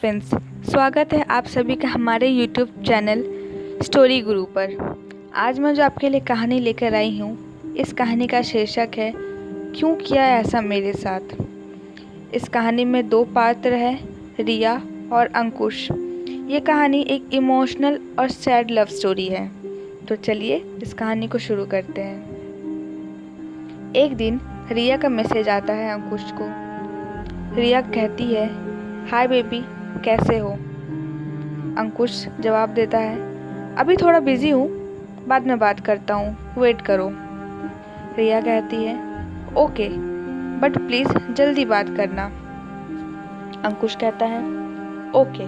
Friends, स्वागत है आप सभी का हमारे यूट्यूब चैनल स्टोरी गुरु पर। आज मैं जो आपके लिए कहानी लेकर आई हूँ, इस कहानी का शीर्षक है क्यों किया ऐसा मेरे साथ। इस कहानी में दो पात्र हैं, रिया और अंकुश। ये कहानी एक इमोशनल और सैड लव स्टोरी है। तो चलिए इस कहानी को शुरू करते हैं। एक दिन रिया का मैसेज आता है अंकुश को। रिया कहती है, हाय बेबी, कैसे हो। अंकुश जवाब देता है, अभी थोड़ा बिजी हूँ, बाद में बात करता हूँ, वेट करो। रिया कहती है, ओके, बट प्लीज़ जल्दी बात करना। अंकुश कहता है, ओके।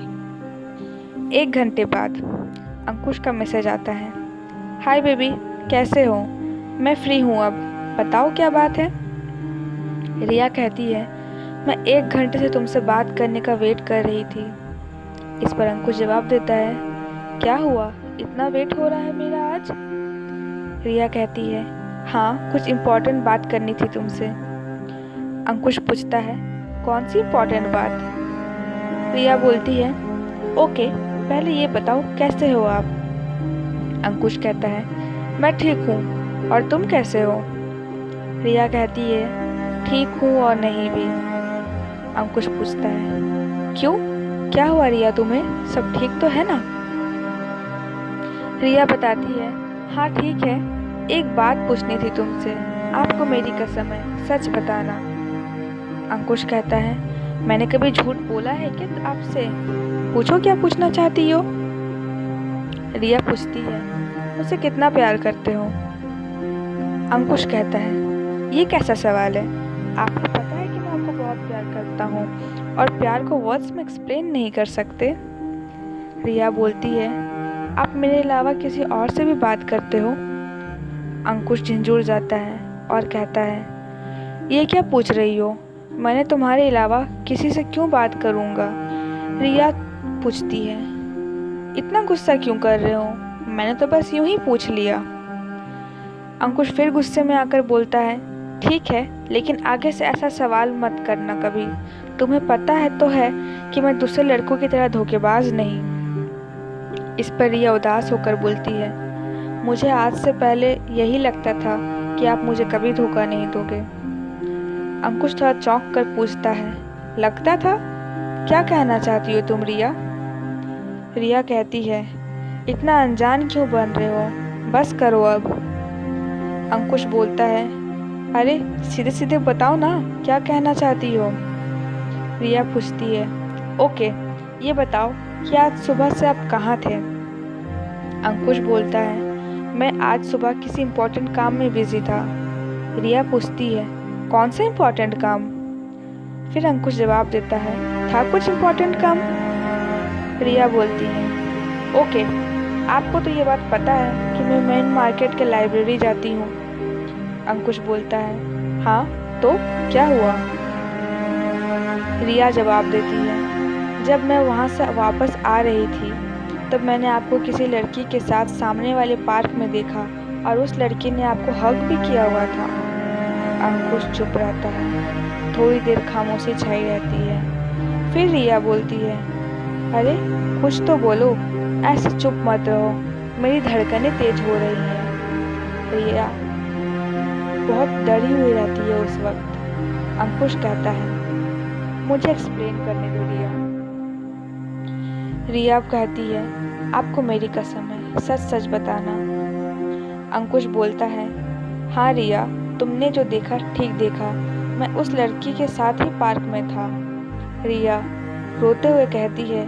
1 घंटे बाद अंकुश का मैसेज आता है, हाय बेबी, कैसे हो, मैं फ्री हूँ अब, बताओ क्या बात है। रिया कहती है, मैं 1 घंटे से तुमसे बात करने का वेट कर रही थी। इस पर अंकुश जवाब देता है, क्या हुआ, इतना वेट हो रहा है मेरा आज। रिया कहती है, हाँ, कुछ इम्पोर्टेंट बात करनी थी तुमसे। अंकुश पूछता है, कौन सी इम्पोर्टेंट बात। रिया बोलती है, ओके, पहले ये बताओ कैसे हो आप। अंकुश कहता है, मैं ठीक हूँ, और तुम कैसे हो। रिया कहती है, ठीक हूँ और नहीं भी। अंकुश पूछता है, क्यों, क्या हुआ रिया, तुम्हें सब ठीक तो है ना। रिया बताती है, हाँ ठीक है, एक बात पूछनी थी तुमसे, आपको मेरी कसम है, सच बताना। अंकुश कहता है, मैंने कभी झूठ बोला है क्या आपसे, पूछो क्या पूछना चाहती हो। रिया पूछती है, मुझसे कितना प्यार करते हो। अंकुश कहता है, ये कैसा सवाल है, आपको पता है कि मैं आपको बहुत प्यार करता हूँ और प्यार को वर्ड्स में एक्सप्लेन नहीं कर सकते। रिया बोलती है, आप मेरे अलावा किसी और से भी बात करते हो। अंकुश झंझोर जाता है और कहता है, ये क्या पूछ रही हो, मैंने तुम्हारे अलावा किसी से क्यों बात करूँगा। रिया पूछती है, इतना गुस्सा क्यों कर रहे हो, मैंने तो बस यूं ही पूछ लिया। अंकुश फिर गुस्से में आकर बोलता है, ठीक है, लेकिन आगे से ऐसा सवाल मत करना कभी, तुम्हें पता है तो है कि मैं दूसरे लड़कों की तरह धोखेबाज नहीं। इस पर रिया उदास होकर बोलती है, मुझे आज से पहले यही लगता था कि आप मुझे कभी धोखा नहीं दोगे। अंकुश थोड़ा चौंक कर पूछता है, लगता था, क्या कहना चाहती हो तुम रिया। रिया कहती है, इतना अनजान क्यों बन रहे हो, बस करो अब। अंकुश बोलता है, अरे सीधे सीधे बताओ ना, क्या कहना चाहती हो। रिया पूछती है, ओके, ये बताओ कि आज सुबह से आप कहाँ थे। अंकुश बोलता है, मैं आज सुबह किसी इम्पोर्टेंट काम में बिजी था। रिया पूछती है, कौन सा इम्पोर्टेंट काम। फिर अंकुश जवाब देता है, था कुछ इम्पोर्टेंट काम। रिया बोलती है, ओके, आपको तो ये बात पता है कि मैं मेन मार्केट के लाइब्रेरी जाती हूँ। अंकुश बोलता है, हाँ, तो क्या हुआ। रिया जवाब देती है, जब मैं वहाँ से वापस आ रही थी तब मैंने आपको किसी लड़की के साथ सामने वाले पार्क में देखा और उस लड़की ने आपको हग भी किया हुआ था। अंकुश चुप रहता है, थोड़ी देर खामोशी छाई रहती है। फिर रिया बोलती है, अरे कुछ तो बोलो, ऐसे चुप मत रहो, मेरी धड़कनें तेज हो रही हैं। रिया बहुत डरी हुई रहती है उस वक्त। अंकुश कहता है, मुझे एक्सप्लेन करने दो रिया। रिया कहती है, आपको मेरी कसम है, सच सच बताना। अंकुश बोलता है, हाँ रिया, तुमने जो देखा ठीक देखा, मैं उस लड़की के साथ ही पार्क में था। रिया रोते हुए कहती है,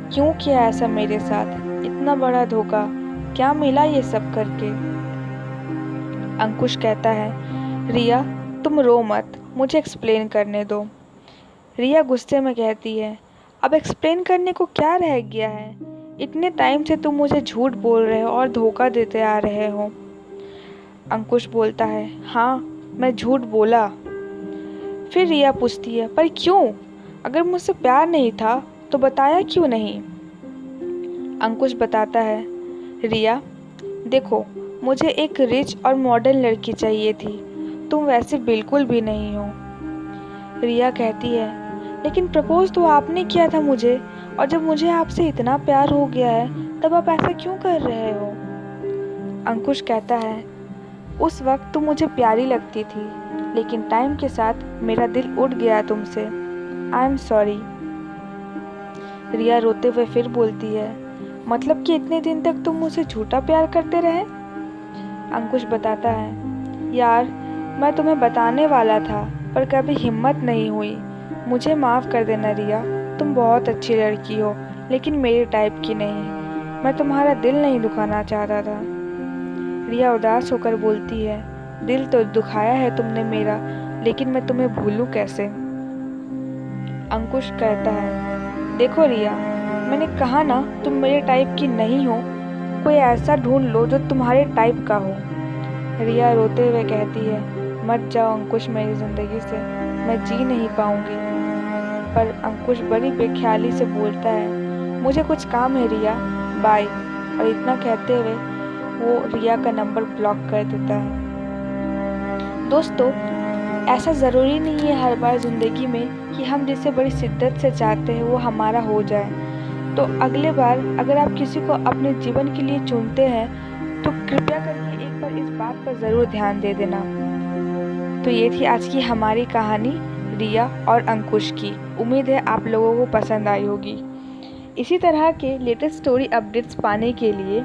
क्यों किया ऐसा मेरे साथ, इतना बड़ा धोखा, क्या मिला ये सब करके। अंकुश कहता है, रिया तुम रो मत, मुझे एक्सप्लेन करने दो। रिया गुस्से में कहती है, अब एक्सप्लेन करने को क्या रह गया है, इतने टाइम से तुम मुझे झूठ बोल रहे हो और धोखा देते आ रहे हो। अंकुश बोलता है, हाँ, मैं झूठ बोला। फिर रिया पूछती है, पर क्यों, अगर मुझसे प्यार नहीं था तो बताया क्यों नहीं। अंकुश बताता है, रिया देखो, मुझे एक रिच और मॉडर्न लड़की चाहिए थी, तुम वैसे बिल्कुल भी नहीं हो। रिया कहती है, लेकिन प्रपोज तो आपने किया था मुझे और जब मुझे आपसे इतना प्यार हो गया है तब आप ऐसा क्यों कर रहे हो? अंकुश कहता है, उस वक्त तुम मुझे प्यारी लगती थी, लेकिन टाइम के साथ मेरा दिल उठ गया तुमसे। I am sorry. रिया रोते हुए फिर बोलती है, मतलब कि इतने दिन तक तुम मुझसे झूठा प्यार करते रहे? अंकुश बताता है, यार मैं तुम्हें बताने वाला था पर कभी हिम्मत नहीं हुई। मुझे माफ़ कर देना रिया, तुम बहुत अच्छी लड़की हो लेकिन मेरे टाइप की नहीं। मैं तुम्हारा दिल नहीं दुखाना चाहता था। रिया उदास होकर बोलती है, दिल तो दुखाया है तुमने मेरा, लेकिन मैं तुम्हें भूलूं कैसे? अंकुश कहता है, देखो रिया, मैंने कहा ना तुम मेरे टाइप की नहीं हो, कोई ऐसा ढूंढ लो जो तुम्हारे टाइप का हो। रिया रोते हुए कहती है, मत जाओ अंकुश मेरी ज़िंदगी से, मैं जी नहीं पाऊंगी। पर अंकुश बड़ी बेख्याली से बोलता है, मुझे कुछ काम है रिया, बाय। और इतना कहते हुए वो रिया का नंबर ब्लॉक कर देता है। दोस्तों, ऐसा ज़रूरी नहीं है हर बार ज़िंदगी में कि हम जिसे बड़ी शिद्दत से चाहते हैं वो हमारा हो जाए। तो अगले बार अगर आप किसी को अपने जीवन के लिए चुनते हैं तो कृपया करके एक बार इस बात पर ज़रूर ध्यान दे देना। तो ये थी आज की हमारी कहानी रिया और अंकुश की। उम्मीद है आप लोगों को पसंद आई होगी। इसी तरह के लेटेस्ट स्टोरी अपडेट्स पाने के लिए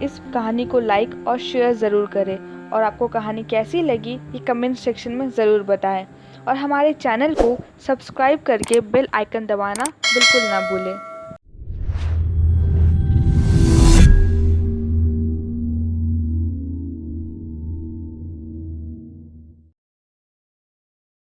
इस कहानी को लाइक और शेयर ज़रूर करें, और आपको कहानी कैसी लगी ये कमेंट सेक्शन में ज़रूर बताएं, और हमारे चैनल को सब्सक्राइब करके बेल आइकन दबाना बिल्कुल ना भूलें।